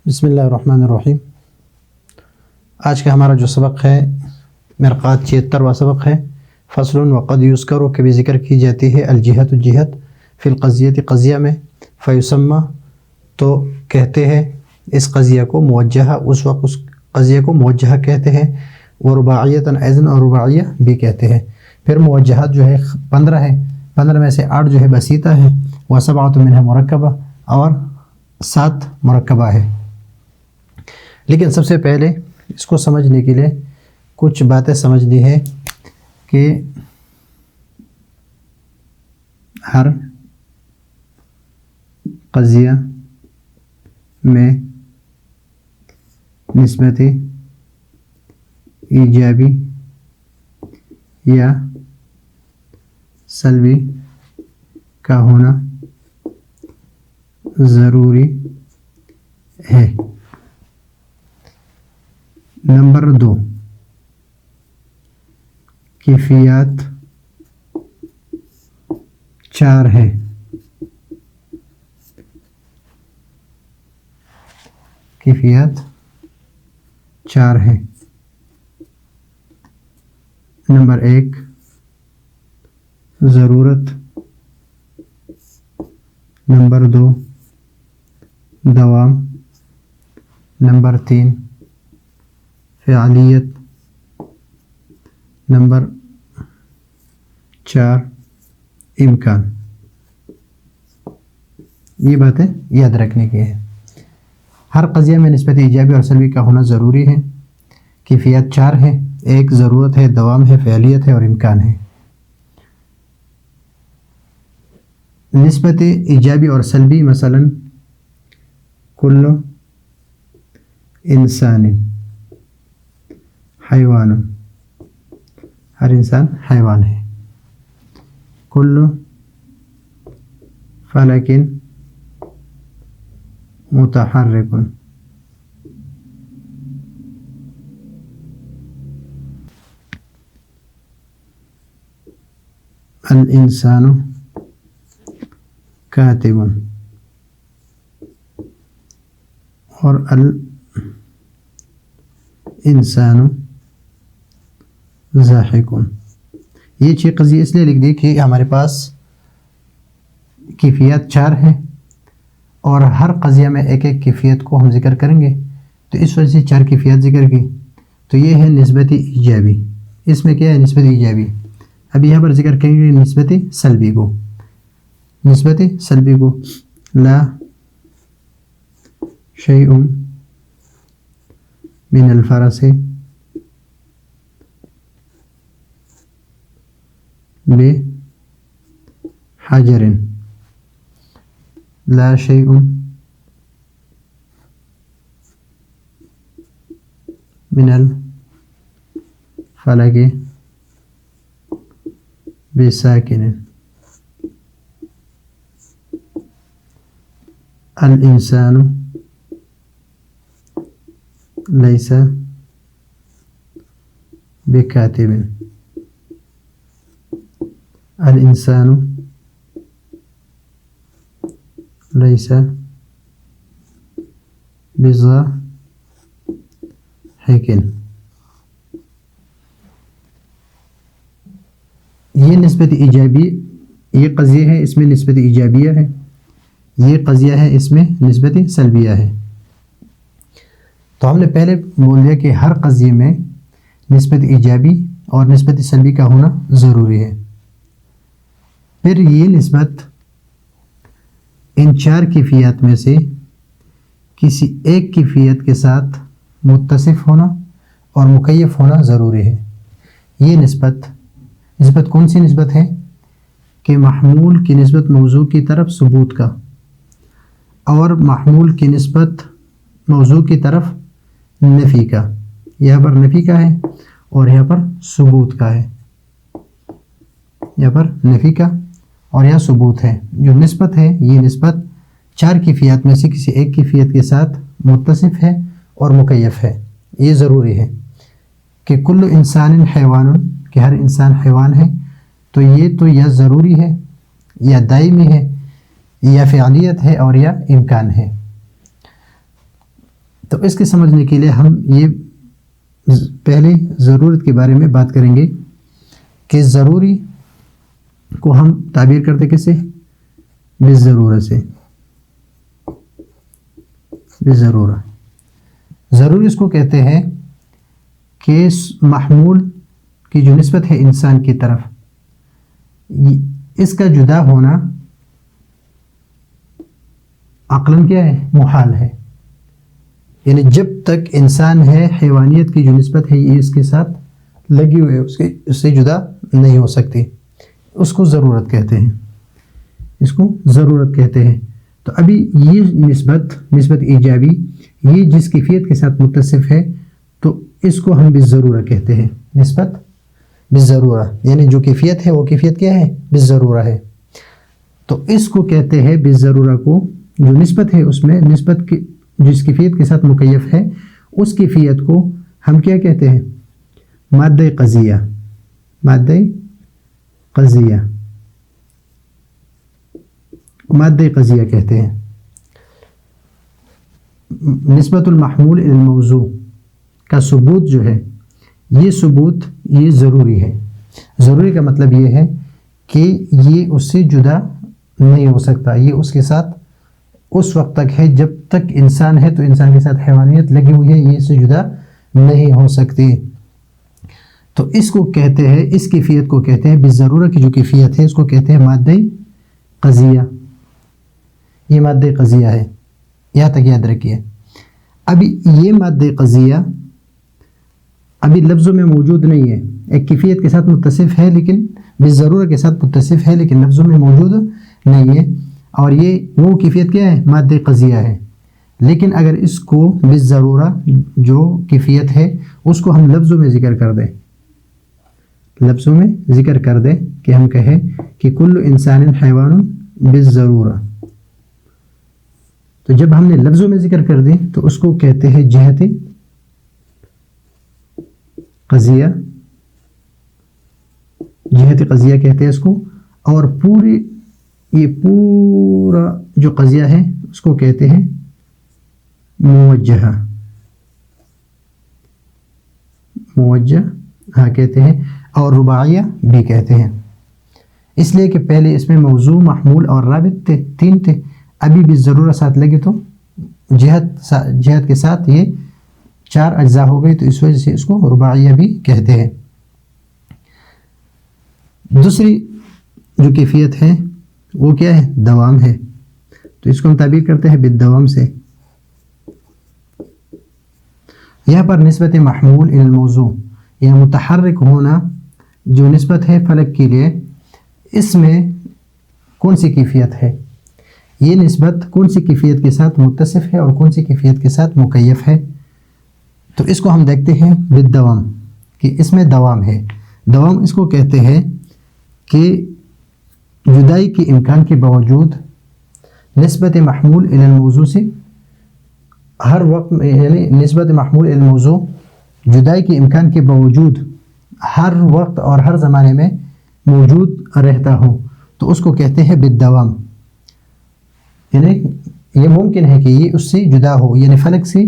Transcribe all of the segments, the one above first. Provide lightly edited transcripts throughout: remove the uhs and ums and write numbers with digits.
بسم اللہ الرحمن الرحیم۔ آج کا ہمارا جو سبق ہے مرقات 76واں سبق ہے۔ فصل وقد یذکر، کبھی ذکر کی جاتی ہے الجہت جہت فی القضیۃ قضیہ میں، فیسمى تو کہتے ہیں اس قضیہ کو موجہ، اس وقت اس قضیہ کو موجہ کہتے ہیں، ورباعیۃ ایضاً اور رباعیہ بھی کہتے ہیں۔ پھر موجہات جو ہے 15 ہے، 15 میں سے 8 جو ہے بسیطہ ہے، و7 منها مرکبہ اور 7 مرکبہ ہے۔ لیکن سب سے پہلے اس کو سمجھنے کے لیے کچھ باتیں سمجھنی ہے کہ ہر قضیہ میں نسبت ایجابی یا سلبی کا ہونا ضروری ہے۔ نمبر 2، کیفیات 4 ہے۔ کیفیات 4 ہے۔ نمبر 1، ضرورت۔ نمبر 2، دوام۔ نمبر 3، فعالیت۔ نمبر 4، امکان۔ یہ باتیں یاد رکھنے کی ہے۔ ہر قضیہ میں نسبت ایجابی اور سلبی کا ہونا ضروری ہے۔ کیفیت 4 ہے، 1 ضرورت ہے، دوام ہے، فعالیت ہے اور امکان ہے۔ نسبت ایجابی اور سلبی مثلا کل انسان حیوان، ہر انسان حیوان ہے۔ کل فلک متحرک، الانسان کاتب اور الانسان ضاحک۔ یہ 6 قضیے اس لیے لکھ دی کہ ہمارے پاس کیفیت 4 ہے اور ہر قضیہ میں ایک ایک کیفیت کو ہم ذکر کریں گے، تو اس وجہ سے 4 کیفیت ذکر کی۔ تو یہ ہے نسبت ایجابی۔ اس میں کیا ہے؟ نسبت ایجابی۔ اب یہاں پر ذکر کریں گے نسبت سلبی کو۔ نسبت سلبی کو لا شیء من الفرس بحجر، لا شیء من الفلک بساکن، الانسان لیس بکاتب، الانسان لیس بضاحک۔ یہ نسبت ایجابی، یہ قضیہ ہے اس میں نسبت ایجابیہ ہے، یہ قضیہ ہے اس میں نسبت سلبیہ ہے۔ تو ہم نے پہلے بول دیا کہ ہر قضیے میں نسبت ایجابی اور نسبت سلبی کا ہونا ضروری ہے۔ پھر یہ نسبت ان 4 کیفیات میں سے کسی ایک کیفیت کے ساتھ متصف ہونا اور مکیف ہونا ضروری ہے۔ یہ نسبت کون سی نسبت ہے؟ کہ محمول کی نسبت موضوع کی طرف ثبوت کا، اور محمول کی نسبت موضوع کی طرف نفی کا۔ یہاں پر نفی کا ہے اور یہاں پر ثبوت کا ہے، یہاں پر نفی کا اور یہاں ثبوت ہے۔ جو نسبت ہے یہ نسبت 4 کیفیات میں سے کسی ایک کیفیت کے ساتھ متصف ہے اور مکیف ہے۔ یہ ضروری ہے کہ کل انسان حیوان، کہ ہر انسان حیوان ہے، تو یہ تو یا ضروری ہے یا دائمی ہے یا فعلیت ہے اور یا امکان ہے۔ تو اس کے سمجھنے کے لیے ہم یہ پہلے ضرورت کے بارے میں بات کریں گے کہ ضروری کو ہم تعبیر کرتے کیسے؟ بالضرورہ سے. بالضرورہ ضروری اس کو کہتے ہیں کہ محمول کی جو نسبت ہے انسان کی طرف، اس کا جدا ہونا عقلاً کیا ہے؟ محال ہے. یعنی جب تک انسان ہے، حیوانیت کی جو نسبت ہے یہ اس کے ساتھ لگی ہوئی ہے، اس سے جدا نہیں ہو سکتی. اس کو ضرورت کہتے ہیں، اس کو ضرورت کہتے ہیں. تو ابھی یہ نسبت ایجابی، یہ جس کیفیت کے ساتھ متصف ہے تو اس کو ہم بالضرورہ کہتے ہیں. نسبت بالضرورہ، یعنی جو کیفیت ہے وہ کیفیت کیا ہے؟ بالضرورہ ہے. تو اس کو کہتے ہیں بالضرورہ کو، جو نسبت ہے اس میں نسبت کی جس کیفیت کے ساتھ مکیف ہے اس کیفیت کو ہم کیا کہتے ہیں؟ مادہ قضیہ. مادہ قضیہ، مادہ قضیہ کہتے ہیں. نسبت المحمول الی الموضوع کا ثبوت جو ہے، یہ ثبوت یہ ضروری ہے. ضروری کا مطلب یہ ہے کہ یہ اس سے جدا نہیں ہو سکتا. یہ اس کے ساتھ اس وقت تک ہے جب تک انسان ہے، تو انسان کے ساتھ حیوانیت لگی ہوئی ہے، یہ اس سے جدا نہیں ہو سکتی. تو اس کو کہتے ہیں، اس کیفیت کو کہتے ہیں بالضرورہ کی جو کیفیت ہے اس کو کہتے ہیں مادہ قضیہ. یہ مادہ قضیہ ہے، یہاں تک یاد رکھیے. ابھی یہ مادہ قضیہ ابھی لفظوں میں موجود نہیں ہے، ایک کیفیت کے ساتھ متصف ہے لیکن بالضرورہ کے ساتھ متصف ہے لیکن لفظوں میں موجود نہیں ہے. اور یہ وہ کیفیت کیا ہے؟ مادہ قضیہ ہے. لیکن اگر اس کو بالضرورہ جو کیفیت ہے اس کو ہم لفظوں میں ذکر کر دیں، لفظوں میں ذکر کر دیں کہ ہم کہیں کہ کل انسان حیوان بالضرورہ، تو جب ہم نے لفظوں میں ذکر کر دی تو اس کو کہتے ہیں جہت قضیہ. جہت قضیہ کہتے ہیں اس کو. اور یہ پورا جو قضیہ ہے اس کو کہتے ہیں موجہ. موجہ کہتے ہیں، اور رباعیہ بھی کہتے ہیں. اس لیے کہ پہلے اس میں موضوع، محمول اور رابط تھے، 3 تھے. ابھی بھی ضرورت ساتھ لگے تو جہت کے ساتھ یہ 4 اجزاء ہو گئی، تو اس وجہ سے اس کو رباعیہ بھی کہتے ہیں. دوسری جو کیفیت ہے وہ کیا ہے؟ دوام ہے. تو اس کو ہم تعبیر کرتے ہیں بالدوام سے. یہاں پر نسبت محمول الی الموضوع، یہ متحرک ہونا جو نسبت ہے فلک کے لیے، اس میں کون سی کیفیت ہے؟ یہ نسبت کون سی کیفیت کے ساتھ متصف ہے اور کون سی کیفیت کے ساتھ مکیف ہے؟ تو اس کو ہم دیکھتے ہیں بالدوام، کہ اس میں دوام ہے. دوام اس کو کہتے ہیں کہ جدائی کے امکان کے باوجود نسبت محمول الی الموضوع سے ہر وقت، یعنی نسبت محمول الی الموضوع جدائی کے امکان کے باوجود ہر وقت اور ہر زمانے میں موجود رہتا ہو، تو اس کو کہتے ہیں بالدوام. یعنی یہ ممکن ہے کہ یہ اس سے جدا ہو، یعنی فلک سے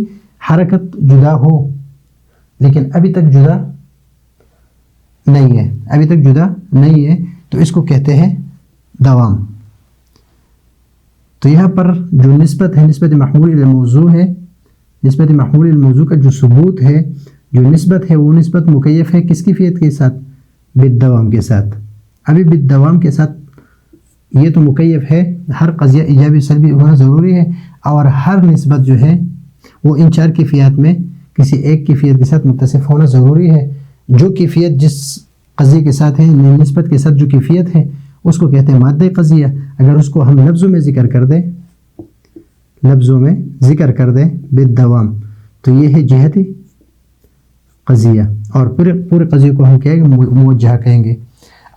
حرکت جدا ہو لیکن ابھی تک جدا نہیں ہے، ابھی تک جدا نہیں ہے، تو اس کو کہتے ہیں دوام. تو یہاں پر جو نسبت ہے، نسبت محمول الی الموضوع ہے. نسبت محمول الی الموضوع کا جو ثبوت ہے، جو نسبت ہے، وہ نسبت مکیف ہے کس کیفیت کے ساتھ؟ بالدوام کے ساتھ. ابھی بالدوام کے ساتھ یہ تو مکیف ہے، ہر قضیہ ایجابی سلبی ہونا ضروری ہے، اور ہر نسبت جو ہے وہ ان 4 کیفیات میں کسی ایک کیفیت کے ساتھ متصف ہونا ضروری ہے. جو کیفیت جس قضیے کے ساتھ ہے، نسبت کے ساتھ جو کیفیت ہے اس کو کہتے ہیں مادہ قضیہ. اگر اس کو ہم لفظوں میں ذکر کر دیں، لفظوں میں ذکر کر دیں بالدوام، تو یہ ہے جہت قضیہ. اور پورے قضیے کو ہم کہیں گے موجہ کہیں گے.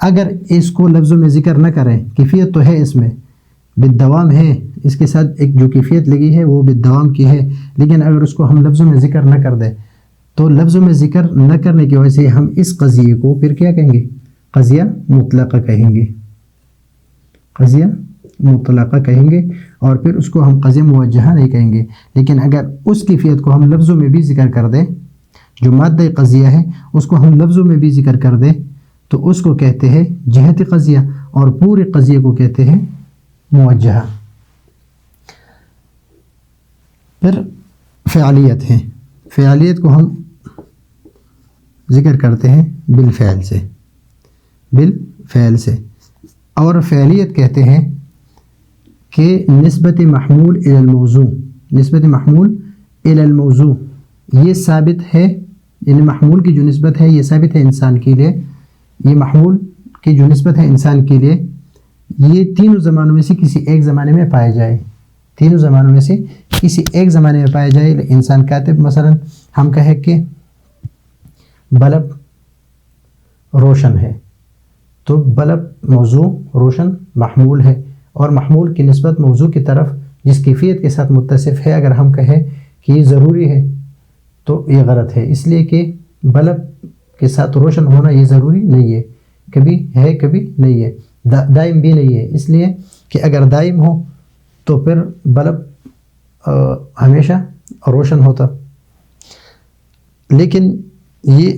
اگر اس کو لفظوں میں ذکر نہ کریں، کیفیت تو ہے اس میں، بالدوام ہے، اس کے ساتھ ایک جو کیفیت لگی ہے وہ بالدوام کی ہے، لیکن اگر اس کو ہم لفظوں میں ذکر نہ کر دیں تو لفظوں میں ذکر نہ کرنے کی وجہ سے ہم اس قضیے کو پھر کیا کہیں گے؟ قضیہ مطلقہ کہیں گے. قضیہ مطلقہ کہیں گے. اور پھر اس کو ہم قضیہ موجہہ نہیں کہیں گے. لیکن اگر اس کیفیت کو ہم لفظوں میں بھی ذکر کر دیں، جو مادہ قضیہ ہے اس کو ہم لفظوں میں بھی ذکر کر دیں تو اس کو کہتے ہیں جہت قضیہ، اور پورے قضیے کو کہتے ہیں موجہہ. پھر فعلیت ہے. فعلیت کو ہم ذکر کرتے ہیں بالفعل سے، بالفعل سے. اور فعلیت کہتے ہیں کہ نسبت محمول الی الموضوع، نسبت محمول الی الموضوع یہ ثابت ہے، یعنی محمول کی جو نسبت ہے یہ ثابت ہے انسان کے لیے. یہ محمول کی جو نسبت ہے انسان کے لیے یہ تینوں زمانوں میں سے کسی ایک زمانے میں پائے جائے، تینوں زمانوں میں سے کسی ایک زمانے میں پائے جائے. انسان کاتب، مثلا ہم کہیں کہ بلب روشن ہے تو بلب موضوع، روشن محمول ہے، اور محمول کی نسبت موضوع کی طرف جس کیفیت کے ساتھ متصف ہے اگر ہم کہیں کہ یہ ضروری ہے تو یہ غلط ہے، اس لیے کہ بلب کے ساتھ روشن ہونا یہ ضروری نہیں ہے، کبھی ہے کبھی نہیں ہے، دائم بھی نہیں ہے. اس لیے کہ اگر دائم ہو تو پھر بلب ہمیشہ روشن ہوتا. لیکن یہ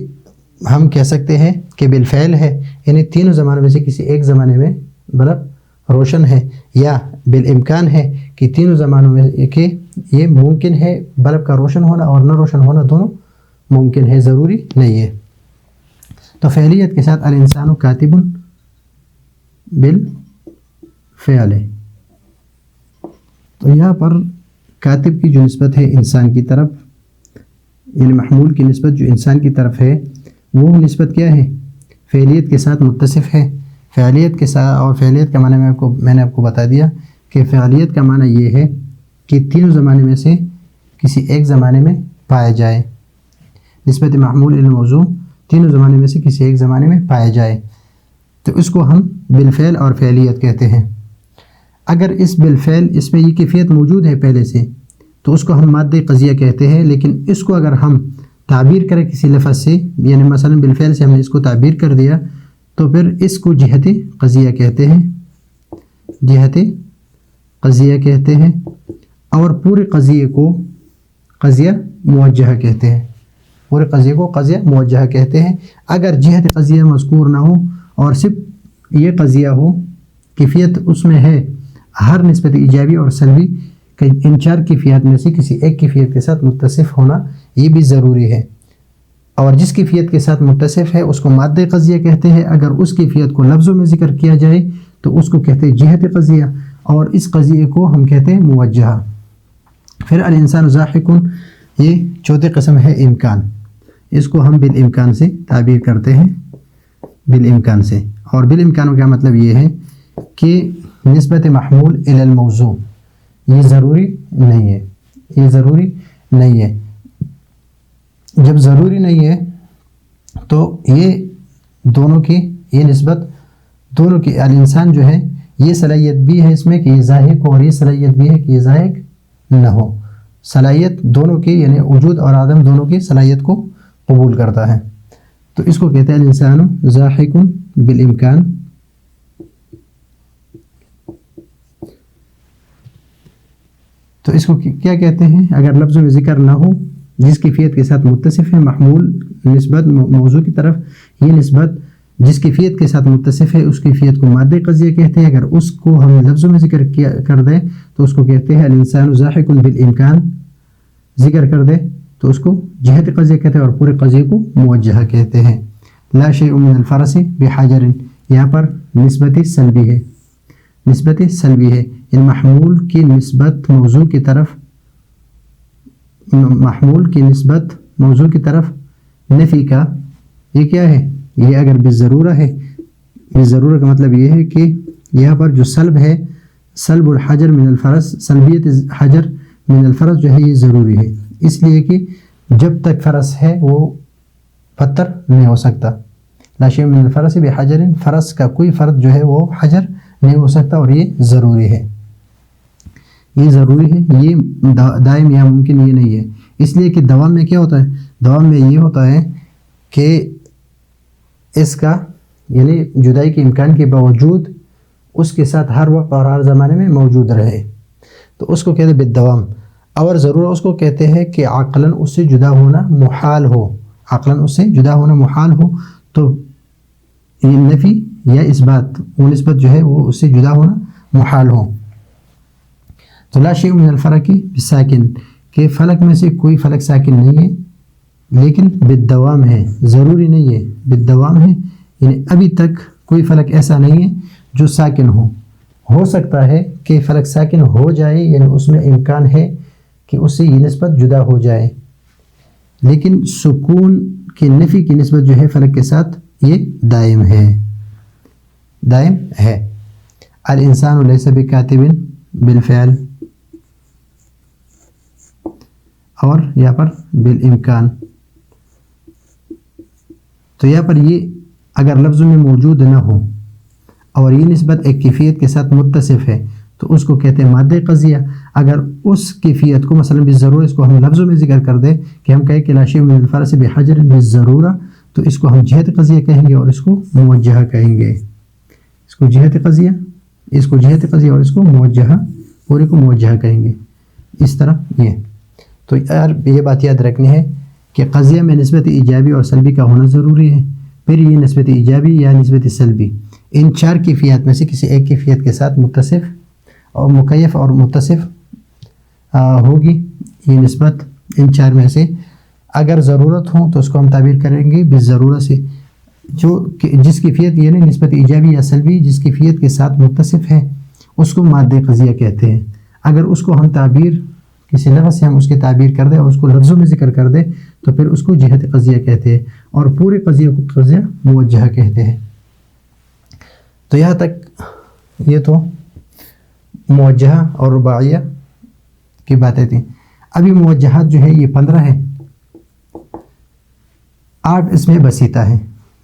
ہم کہہ سکتے ہیں کہ بالفعل ہے، یعنی تینوں زمانوں میں سے کسی ایک زمانے میں بلب روشن ہے، یا بالامکان ہے کہ تینوں زمانوں میں کہ یہ ممکن ہے بلب کا روشن ہونا اور نہ روشن ہونا دونوں ممکن ہے، ضروری نہیں ہے. تو فعلیت کے ساتھ الانسان کاتب بالفعل. تو یہاں پر کاتب کی جو نسبت ہے انسان کی طرف، یعنی محمول کی نسبت جو انسان کی طرف ہے وہ نسبت کیا ہے؟ فعلیت کے ساتھ متصف ہے. فعلیت کے ساتھ، اور فعلیت کا معنی میں نے آپ کو بتا دیا کہ فعلیت کا معنی یہ ہے کہ تینوں زمانے میں سے کسی ایک زمانے میں پایا جائے. نسبت محمول الی الموضوع تینوں زمانے میں سے کسی ایک زمانے میں پایا جائے تو اس کو ہم بالفعل اور فعلیت کہتے ہیں. اگر اس بالفعل اس میں یہ کیفیت موجود ہے پہلے سے تو اس کو ہم مادہ قضیہ کہتے ہیں. لیکن اس کو اگر ہم تعبیر کریں کسی لفظ سے، یعنی مثلا بالفعل سے ہم نے اس کو تعبیر کر دیا تو پھر اس کو جہت قضیہ کہتے ہیں، جہت قضیہ کہتے ہیں. اور پورے قضیے کو قضیہ موجہہ کہتے ہیں، پورے قضیے کو قضیہ موجہہ کہتے ہیں. اگر جہت قضیہ مذکور نہ ہو اور صرف یہ قضیہ ہو، کیفیت اس میں ہے، ہر نسبت ایجابی اور سلبی کہ ان چار کیفیت میں سے کسی ایک کیفیت کے ساتھ متصف ہونا یہ بھی ضروری ہے. اور جس کیفیت کے ساتھ متصف ہے اس کو مادہ قضیہ کہتے ہیں. اگر اس کیفیت کو لفظوں میں ذکر کیا جائے تو اس کو کہتے ہیں جہت قضیہ، اور اس قضیے کو ہم کہتے ہیں موجہہ. پھر الانسان ضاحک، یہ چوتھی قسم ہے امکان. اس کو ہم بالامکان سے تعبیر کرتے ہیں، بالامکان سے. اور بالامکان کا مطلب یہ ہے کہ نسبت محمول الی الموضوع یہ ضروری نہیں ہے، یہ ضروری نہیں ہے. جب ضروری نہیں ہے تو یہ دونوں کی، یہ نسبت دونوں کی، الانسان جو ہے یہ صلاحیت بھی ہے اس میں کہ یہ ضاحک ہو، اور یہ صلاحیت بھی ہے کہ یہ ضاحک نہ ہو. صلاحیت دونوں کی، یعنی وجود اور عدم دونوں کی صلاحیت کو قبول کرتا ہے. تو اس کو کہتے ہیں الانسان ضاحک بالامکان. تو اس کو کیا کہتے ہیں؟ اگر لفظوں میں ذکر نہ ہو، جس کیفیت کے ساتھ متصف ہے، محمول نسبت موضوع کی طرف، یہ نسبت جس کیفیت کے ساتھ متصف ہے اس کیفیت کو مادہ قضیہ کہتے ہیں. اگر اس کو ہم لفظوں میں ذکر کر دیں تو اس کو کہتے ہیں الانسان ضاحک بالامکان. ذکر کر دے تو اس کو جہت قضیہ کہتے ہیں اور پورے قضیے کو موجہہ کہتے ہیں. لا شیء من الفرس بحجر، یہاں پر نسبت سلبی ہے، نسبت سلبی ہے. ان محمول کی نسبت موضوع کی طرف، محمول کی نسبت موضوع کی طرف نفی کا یہ کیا ہے؟ یہ اگر بالضرورہ ہے، بالضرورہ کا مطلب یہ ہے کہ یہاں پر جو سلب ہے، سلب الحجر من الفرس، سلبیت حجر من الفرس جو ہے یہ ضروری ہے. اس لیے کہ جب تک فرس ہے وہ پتھر نہیں ہو سکتا. لا شیء من الفرس بحجر، فرس کا کوئی فرد جو ہے وہ حجر نہیں ہو سکتا، اور یہ ضروری ہے، یہ ضروری ہے. یہ دائم یا ممکن یہ نہیں ہے. اس لیے کہ دوام میں کیا ہوتا ہے؟ دوام میں یہ ہوتا ہے کہ اس کا، یعنی جدائی کے امکان کے باوجود اس کے ساتھ ہر وقت اور ہر زمانے میں موجود رہے. تو اس کو کہتے ہیں بالدوام. اور ضرورت اس کو کہتے ہیں کہ عقلاً اس سے جدا ہونا محال ہو، عقلاً اس سے جدا ہونا محال ہو. تو یہ نفی یا اثبات، وہ نسبت جو ہے وہ اس سے جدا ہونا محال ہو. تو لا شیء من الفلک بالساکن، کہ فلک میں سے کوئی فلک ساکن نہیں ہے، لیکن بالدوام ہے، ضروری نہیں ہے، بالدوام ہے. یعنی ابھی تک کوئی فلک ایسا نہیں ہے جو ساکن ہو سکتا ہے کہ فلک ساکن ہو جائے، یعنی اس میں امکان ہے کہ اس سے یہ نسبت جدا ہو جائے، لیکن سکون کی نفی کی نسبت جو ہے فلک کے ساتھ یہ دائم ہے. الانسان لیس بکاتب بالفعل، اور یہاں پر بالامکان. تو یہاں پر یہ اگر لفظوں میں موجود نہ ہو اور یہ نسبت ایک کیفیت کے ساتھ متصف ہے تو اس کو کہتے ہیں مادہ قضیہ. اگر اس کیفیت کو مثلا بالضرورہ اس کو ہم لفظوں میں ذکر کر دیں کہ ہم کہیں کہ لا شیء من الفرس بحجر بالضرورہ، تو اس کو ہم جہت قضیہ کہیں گے اور اس کو موجہہ کہیں گے. اس کو جہت قضیہ اور اس کو موجہہ، پورے کو موجہہ کہیں گے. اس طرح یہ تو یار یہ بات یاد رکھنی ہے کہ قضیہ میں نسبت ایجابی اور سلبی کا ہونا ضروری ہے. پھر یہ نسبت ایجابی یا نسبت سلبی ان چار کیفیات میں سے کسی ایک کیفیت کے ساتھ متصف اور مکیف اور متصف ہوگی یہ نسبت. ان چار میں سے اگر ضرورت ہو تو اس کو ہم تعبیر کریں گے بالضرورہ سے، جس کیفیت یعنی نسبت ایجابی یا سلبی جس کیفیت کے ساتھ متصف ہے اس کو مادہ قضیہ کہتے ہیں. اگر اس کو ہم تعبیر کسی لفظ سے ہم اس کی تعبیر کر دیں اور اس کو لفظوں میں ذکر کر دیں تو پھر اس کو جہت قضیہ کہتے ہیں، اور پورے قضیہ کو قضیہ موجہہ کہتے ہیں. تو یہاں تک یہ تو موجہہ اور رباعیہ کی باتیں تھیں. ابھی موجہات جو ہے یہ 15 ہے، 8 اس میں بسیطہ ہے.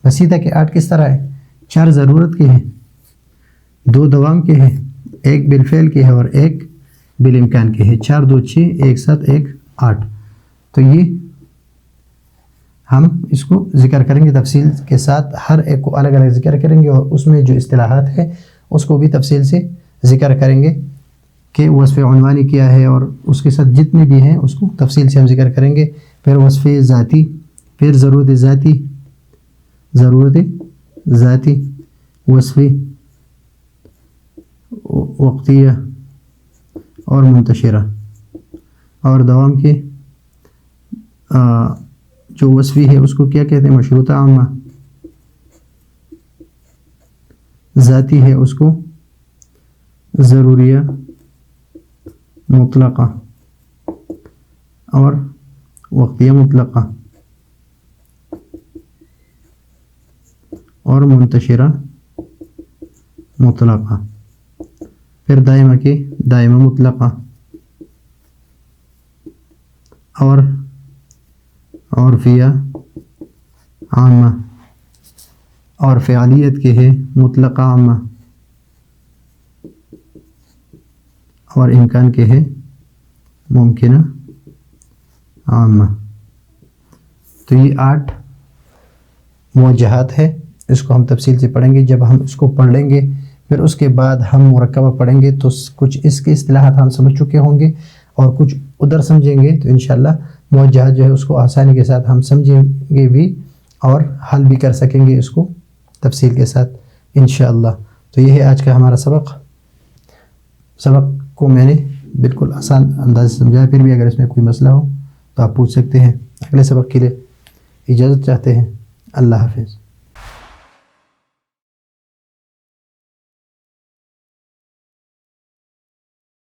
بسیطہ کے 8 کس طرح ہے؟ 4 ضرورت کے ہیں، 2 دوام کے ہیں، 1 بالفعل کے ہے اور 1 بالامکان کے ہے. 4 2 6 1 7 1 8. تو یہ ہم اس کو ذکر کریں گے تفصیل کے ساتھ، ہر ایک کو الگ الگ ذکر کریں گے اور اس میں جو اصطلاحات ہے اس کو بھی تفصیل سے ذکر کریں گے کہ وصف عنوانی کیا ہے، اور اس کے ساتھ جتنے بھی ہیں اس کو تفصیل سے ہم ذکر کریں گے. پھر وصف ذاتی، پھر ضرورت ذاتی، وصف وقتیہ اور منتشرہ، اور دوام کے جو وصفی ہے اس کو کیا کہتے ہیں؟ مشروطہ عامہ. ذاتی ہے اس کو ضروریہ مطلقہ اور وقتیہ مطلقہ، اور منتشرہ مطلقہ. پھر دائمہ کے دائمہ مطلقہ، اور عرفیہ عامہ، اور فعالیت کے ہے مطلقہ عامہ، اور امکان کے ہے ممکنہ عامہ. تو یہ 8 موجہات ہے. اس کو ہم تفصیل سے پڑھیں گے. جب ہم اس کو پڑھ لیں گے پھر اس کے بعد ہم مرکبہ پڑھیں گے تو کچھ اس کے اصطلاحات ہم سمجھ چکے ہوں گے اور کچھ ادھر سمجھیں گے. تو انشاءاللہ موجہات جو ہے اس کو آسانی کے ساتھ ہم سمجھیں گے بھی اور حل بھی کر سکیں گے اس کو تفصیل کے ساتھ انشاءاللہ. تو یہ ہے آج کا ہمارا سبق کو میں نے بالکل آسان انداز سے سمجھایا. پھر بھی اگر اس میں کوئی مسئلہ ہو تو آپ پوچھ سکتے ہیں. اگلے سبق کے لیے اجازت چاہتے ہیں. اللہ حافظ.